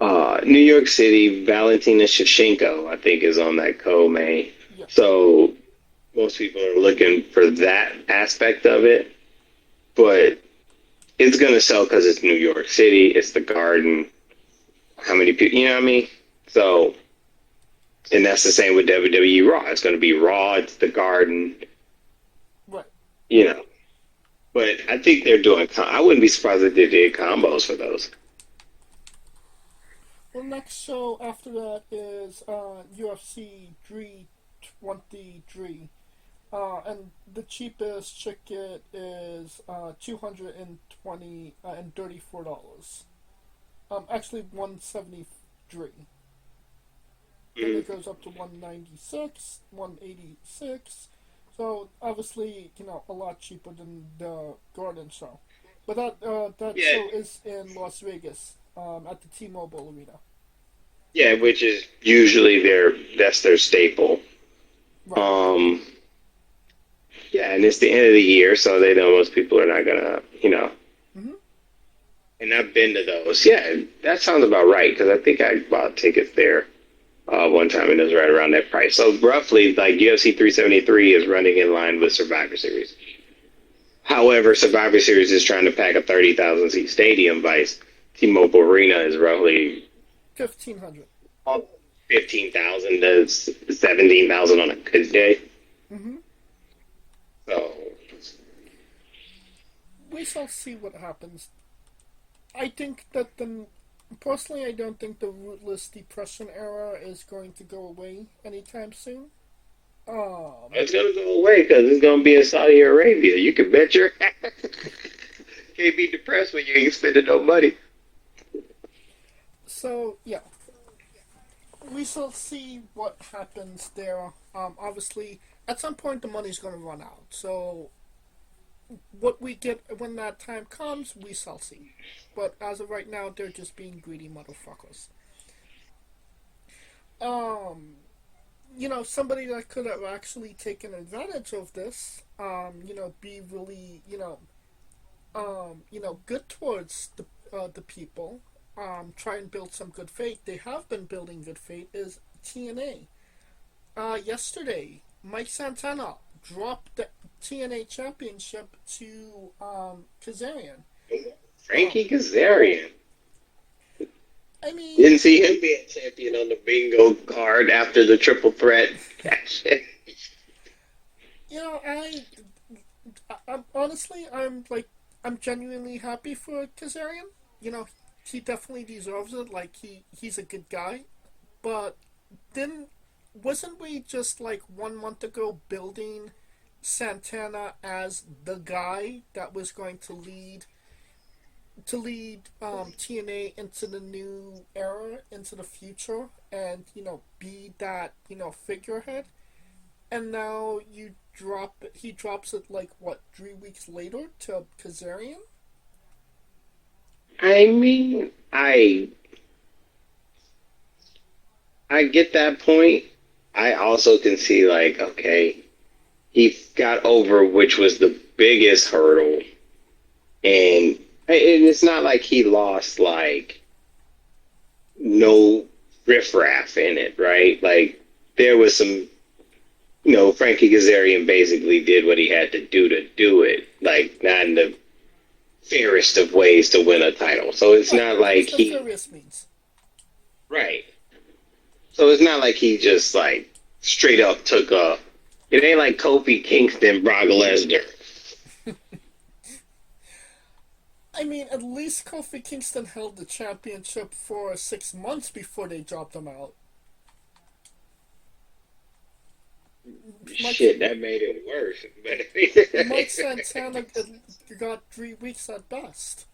Speaker 2: New York City. Valentina Shevchenko, I think, is on that co-main.
Speaker 1: yeah.
Speaker 2: So most people are looking for that aspect of it, but it's going to sell because it's New York City. It's the Garden. How many people? You know what I mean? So, and that's the same with WWE Raw. It's going to be Raw. It's the Garden.
Speaker 1: Right.
Speaker 2: You know. But I think they're doing. I wouldn't be surprised if they did combos for those.
Speaker 1: Well, next show after that is UFC 123. And the cheapest ticket is $234. Actually 173. Then it goes up to 196, 186. So obviously, a lot cheaper than the Garden show. But that
Speaker 2: Yeah,
Speaker 1: show is in Las Vegas, at the T-Mobile Arena.
Speaker 2: yeah, which is usually that's their staple.
Speaker 1: Right.
Speaker 2: Um, yeah, and it's the end of the year, so they know most people are not gonna.
Speaker 1: Hmm.
Speaker 2: And I've been to those. Yeah, that sounds about right because I think I bought tickets there one time and it was right around that price. So roughly, like UFC 373 is running in line with Survivor Series. However, Survivor Series is trying to pack a 30,000 seat stadium. Vice T-Mobile Arena is roughly
Speaker 1: 1,500.
Speaker 2: 15,000 to 17,000 on a good day.
Speaker 1: Hmm.
Speaker 2: So
Speaker 1: We shall see what happens. I think that personally, I don't think the Ruthless Depression era is going to go away anytime soon. Um,
Speaker 2: it's gonna go away because it's gonna be in Saudi Arabia. You can bet your can't be depressed when you ain't spending no money.
Speaker 1: so yeah, we shall see what happens there. Obviously, at some point the money's going to run out. So what we get when that time comes, we shall see. But as of right now, they're just being greedy motherfuckers. Um, somebody that could have actually taken advantage of this, be really, good towards the people, try and build some good faith. They have been building good faith. Is TNA. Yesterday, Mike Santana dropped the TNA Championship to Kazarian. Um,
Speaker 2: Frankie Kazarian.
Speaker 1: I mean,
Speaker 2: Didn't see him being champion on the bingo card after the triple threat.
Speaker 1: you know, I'm honestly, I'm genuinely happy for Kazarian. He definitely deserves it. Like he's a good guy, but then wasn't we just like 1 month ago building Santana as the guy that was going to lead TNA into the new era, into the future, and be that figurehead. And now he drops it like what 3 weeks later to Kazarian.
Speaker 2: I mean, I get that point. I also can see like, okay, he got over which was the biggest hurdle, and it's not like he lost like no riffraff in it, right? Like there was some, Frankie Kazarian basically did what he had to do it, like not in the fairest of ways to win a title. So it's
Speaker 1: Right,
Speaker 2: not
Speaker 1: what
Speaker 2: like
Speaker 1: was the
Speaker 2: he,
Speaker 1: Furious means?
Speaker 2: right. So it's not like he just like straight up took a. It ain't like Kofi Kingston, Brock Lesnar.
Speaker 1: I mean, at least Kofi Kingston held the championship for 6 months before they dropped him out. Mike,
Speaker 2: Shit, that made it worse.
Speaker 1: Mike Santana got 3 weeks at best.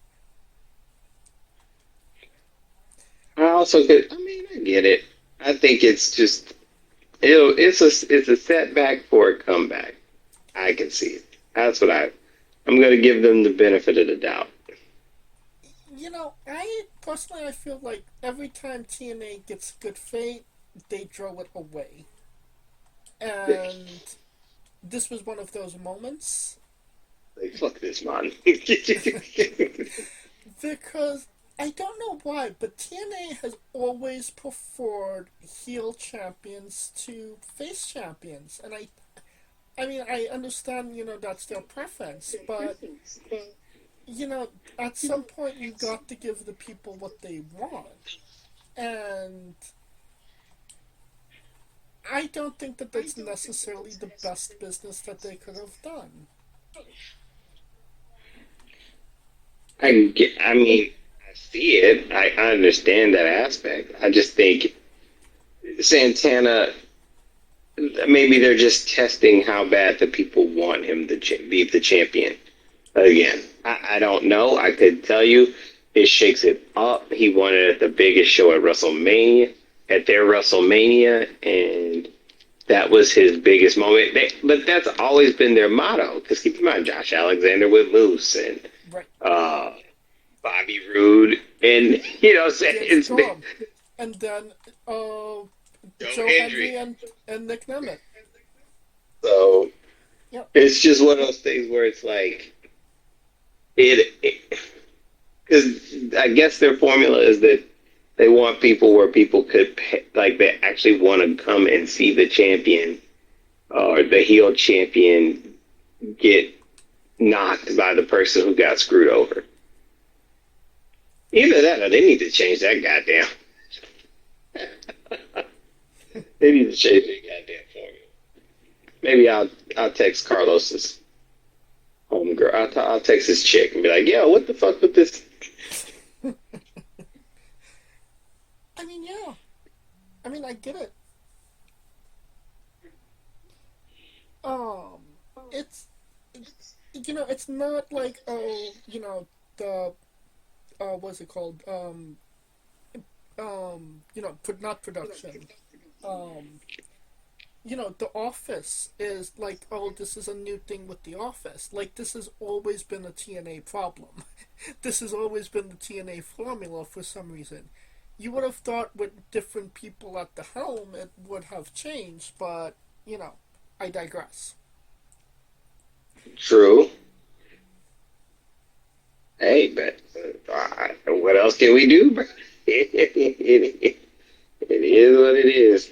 Speaker 2: I also get. I mean, I get it. I think it's just. It's a setback for a comeback. I can see it. That's what I'm going to give them the benefit of the doubt.
Speaker 1: I feel like every time TNA gets good fate, they throw it away. And this was one of those moments.
Speaker 2: Like, fuck this, man.
Speaker 1: Because I don't know why, but TNA has always preferred heel champions to face champions. And I mean, I understand, that's their preference, but at some point you got to give the people what they want. And I don't think that that's necessarily the best business that they could have done.
Speaker 2: I mean, I see it. I understand that aspect. I just think Santana maybe they're just testing how bad the people want him to be the champion again. I don't know. I could tell you it shakes it up. He won it at the biggest show at WrestleMania, at their WrestleMania, and that was his biggest moment. But that's always been their motto. Because keep in mind, Josh Alexander with Moose and
Speaker 1: Right.
Speaker 2: uh, Bobby Roode, and
Speaker 1: Yeah,
Speaker 2: it's been
Speaker 1: Storm. And then uh,
Speaker 2: Joe
Speaker 1: Joe
Speaker 2: Hendry.
Speaker 1: Henry and Nick Nemeth.
Speaker 2: So
Speaker 1: Yep.
Speaker 2: it's just one of those things where it's like it because I guess their formula is that they want people where people could pay, like they actually want to come and see the champion or the heel champion get knocked by the person who got screwed over. Either that or they need to change that goddamn. They need to change that goddamn formula. Maybe I'll text Carlos's homegirl. I'll text his chick and be like, "Yo, what the fuck with this?"
Speaker 1: I mean, yeah. I mean, I get it. Um, it's it's not like, oh, the what's it called? Not production. Um, The Office is like, oh, this is a new thing with The Office. Like, this has always been a TNA problem. This has always been the TNA formula for some reason. You would have thought with different people at the helm it would have changed, but, I digress.
Speaker 2: True. Hey, but what else can we do, bro? It is what it is.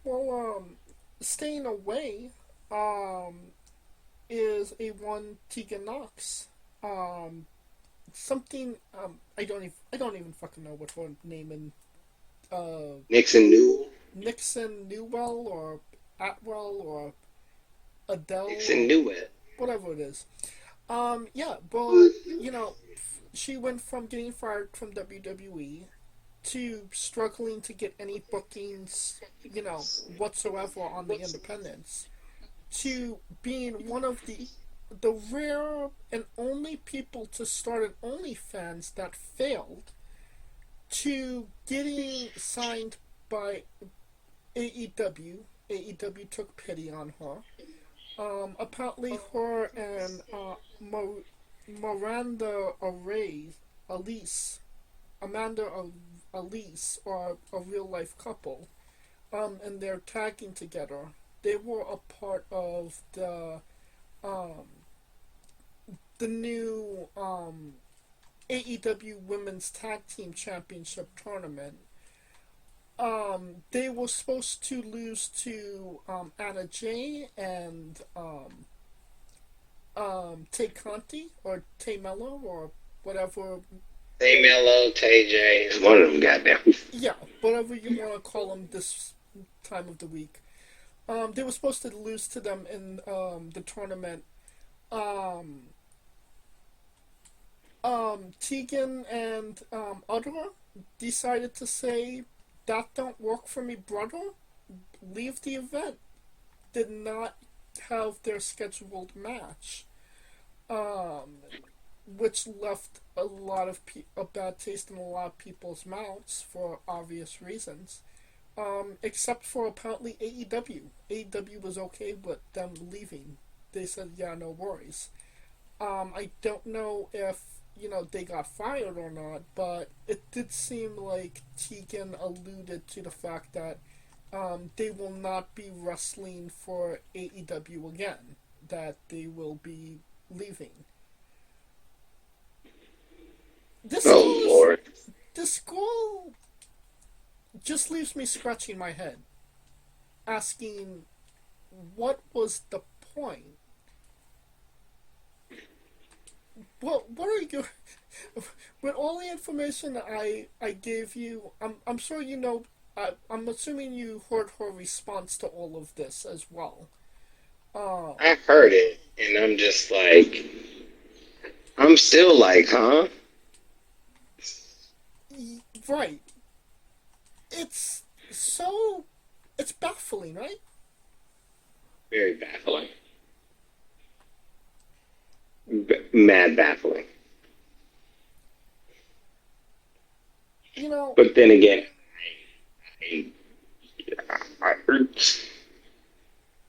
Speaker 1: Well, staying away, um, is a one Tegan Nox. Um, Something, I don't even fucking know what her name in
Speaker 2: Nixon knew.
Speaker 1: Nixon Newell or Atwell or Adele
Speaker 2: Nixon
Speaker 1: or
Speaker 2: knew it.
Speaker 1: whatever it is. Yeah, well, she went from getting fired from WWE to struggling to get any bookings, whatsoever on the independents, to being one of the rare and only people to start an OnlyFans that failed, to getting signed by AEW. AEW took pity on her. Apparently, her and Miranda Elise, Amanda Elise, are a real life couple. And they're tagging together. They were a part of um, the new AEW Women's Tag Team Championship tournament. They were supposed to lose to Anna Jay and Tay Conti or Tay Mello or whatever.
Speaker 2: Hey, Mello, TJ. One of them goddamn.
Speaker 1: Yeah, whatever you want to call them this time of the week. They were supposed to lose to them in the tournament. Um, Tegan and Udder decided to say, that don't work for me, brother. Leave the event. Did not have their scheduled match. Um, which left a bad taste in a lot of people's mouths for obvious reasons. Except for apparently AEW. AEW was okay with them leaving. They said, yeah, no worries. I don't know if, they got fired or not, but it did seem like Tegan alluded to the fact that they will not be wrestling for AEW again, that they will be leaving. This
Speaker 2: Oh,
Speaker 1: school is,
Speaker 2: Lord.
Speaker 1: this school just leaves me scratching my head, asking what was the point. Well, what are you? With all the information that I gave you, I'm sure you know. I'm assuming you heard her response to all of this as well. Um,
Speaker 2: I heard it, and I'm just like, I'm still like, huh?
Speaker 1: right. It's so It's baffling, right?
Speaker 2: Very baffling. Mad baffling.
Speaker 1: You know,
Speaker 2: But then again, I, I,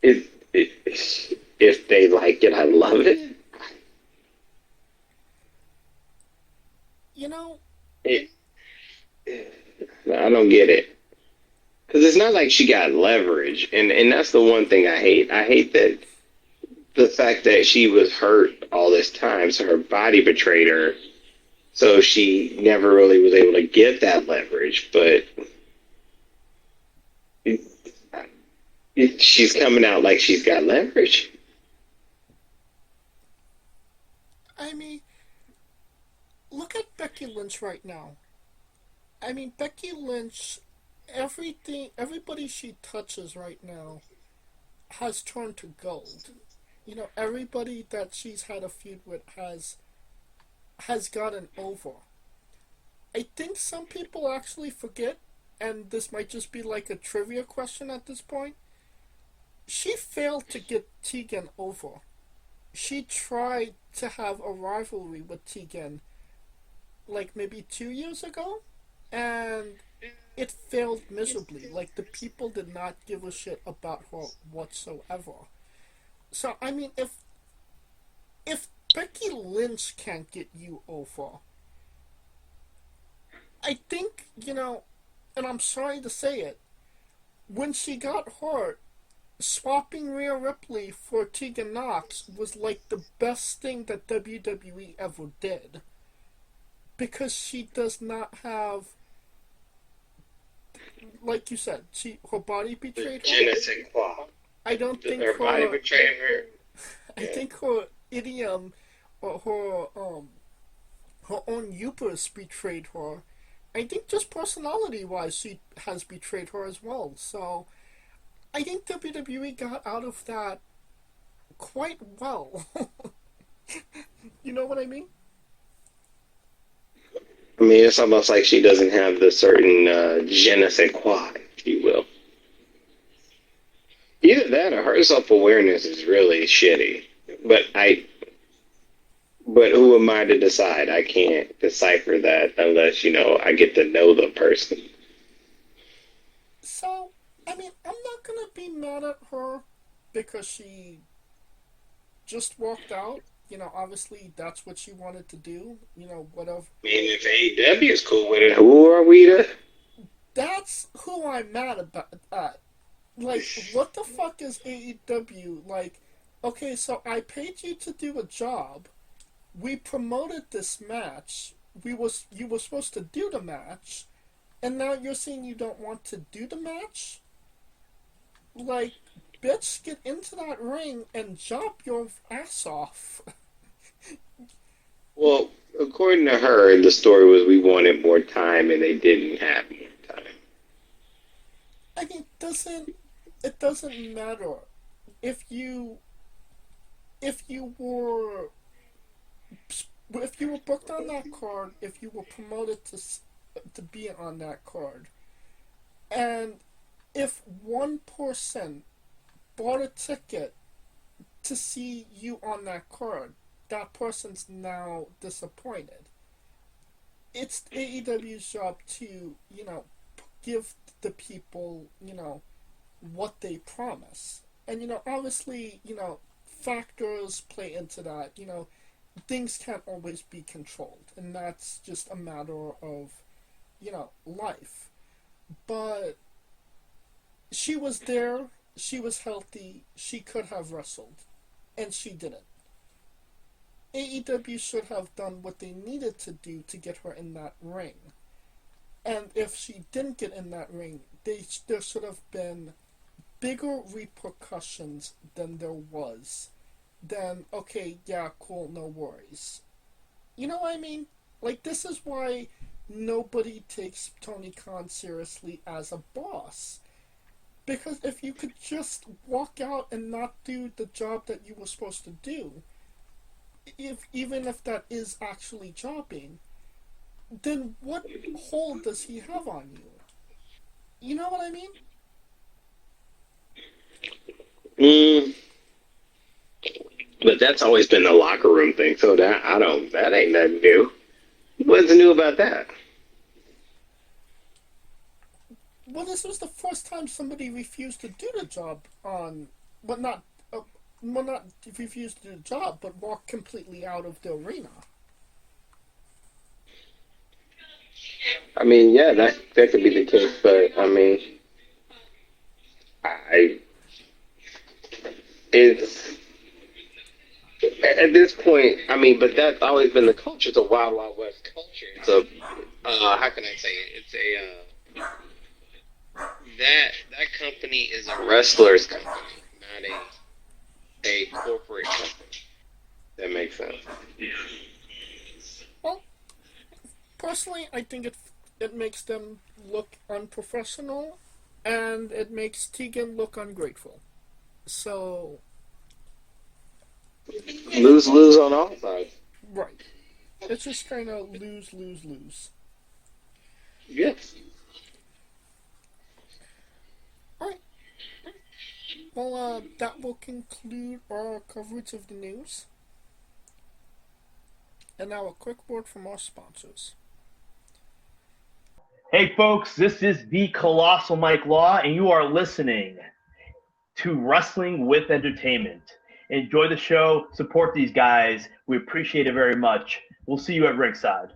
Speaker 2: if they like it, I love it.
Speaker 1: you know,
Speaker 2: it I don't get it. Because it's not like she got leverage. And that's the one thing I hate. I hate that the fact that she was hurt all this time, so her body betrayed her. So she never really was able to get that leverage. But it, she's coming out like she's got leverage.
Speaker 1: I mean, look at Becky Lynch right now. I mean, Becky Lynch, everybody she touches right now has turned to gold. You know, everybody that she's had a feud with has gotten over. I think some people actually forget, and this might just be like a trivia question at this point. She failed to get Tegan over. She tried to have a rivalry with Tegan like maybe 2 years ago, and it failed miserably. Like the people did not give a shit about her whatsoever. So I mean, if Becky Lynch can't get you over, I think and I'm sorry to say it, when she got hurt, swapping Rhea Ripley for Tegan Nox was like the best thing that WWE ever did, because she does not have, like you said, her body betrayed her.
Speaker 2: Je ne sais quoi.
Speaker 1: I don't think
Speaker 2: Her body
Speaker 1: her.
Speaker 2: betrayed her.
Speaker 1: I
Speaker 2: Yeah.
Speaker 1: think her idiom or her own hubris betrayed her. I think just personality wise, she has betrayed her as well. So I think WWE got out of that quite well. You know what I mean?
Speaker 2: I mean, it's almost like she doesn't have the certain je ne sais quoi, if you will. Either that or her self awareness is really shitty. But but who am I to decide? I can't decipher that unless I get to know the person.
Speaker 1: So I mean, I'm not gonna be mad at her because she just walked out. You know, obviously that's what she wanted to do. You know, whatever.
Speaker 2: I mean, if AEW is cool with it, who are we to?
Speaker 1: That's who I'm mad about. Like, what the fuck is AEW? Like, okay, so I paid you to do a job. We promoted this match. You were supposed to do the match, and now you're saying you don't want to do the match? Like, bitch, get into that ring and jump your ass off.
Speaker 2: Well, according to her, the story was we wanted more time and they didn't have more time.
Speaker 1: I mean, it doesn't matter if you were if you were booked on that card, if you were promoted to be on that card, and if one person bought a ticket to see you on that card, that person's now disappointed. It's AEW's job to, give the people, what they promise. And, obviously, factors play into that. Things can't always be controlled. And that's just a matter of, life. But she was there, she was healthy, she could have wrestled, and she didn't. AEW should have done what they needed to do to get her in that ring. And if she didn't get in that ring, there should have been bigger repercussions than there was. Then, okay, yeah, cool, no worries. You know what I mean? Like, this is why nobody takes Tony Khan seriously as a boss. Because if you could just walk out and not do the job that you were supposed to do, even if that is actually jobbing, then what hold does he have on you? You know what I mean?
Speaker 2: Mm, but that's always been the locker room thing. So that ain't nothing new. What's new about that?
Speaker 1: Well, this was the first time somebody refused to do the job on, but not, well, not refused to do the job, but walked completely out of the arena.
Speaker 2: I mean, yeah, that could be the case, but I mean, I it's at this point. I mean, but that's always been the culture. It's a wild, wild west culture. It's a how can I say it? It's a that company is a wrestler's company, not a corporate company. That makes sense.
Speaker 1: Well, personally, I think it makes them look unprofessional, and it makes Tegan look ungrateful. So,
Speaker 2: Lose lose on all sides.
Speaker 1: right, it's just kind of lose, lose, lose.
Speaker 2: Yes.
Speaker 1: All right. Well, that will conclude our coverage of the news. And now a quick word from our sponsors.
Speaker 3: Hey, folks, this is the Colossal Mike Law, and you are listening to Wrestling with Entertainment. Enjoy the show. Support these guys. We appreciate it very much. We'll see you at ringside.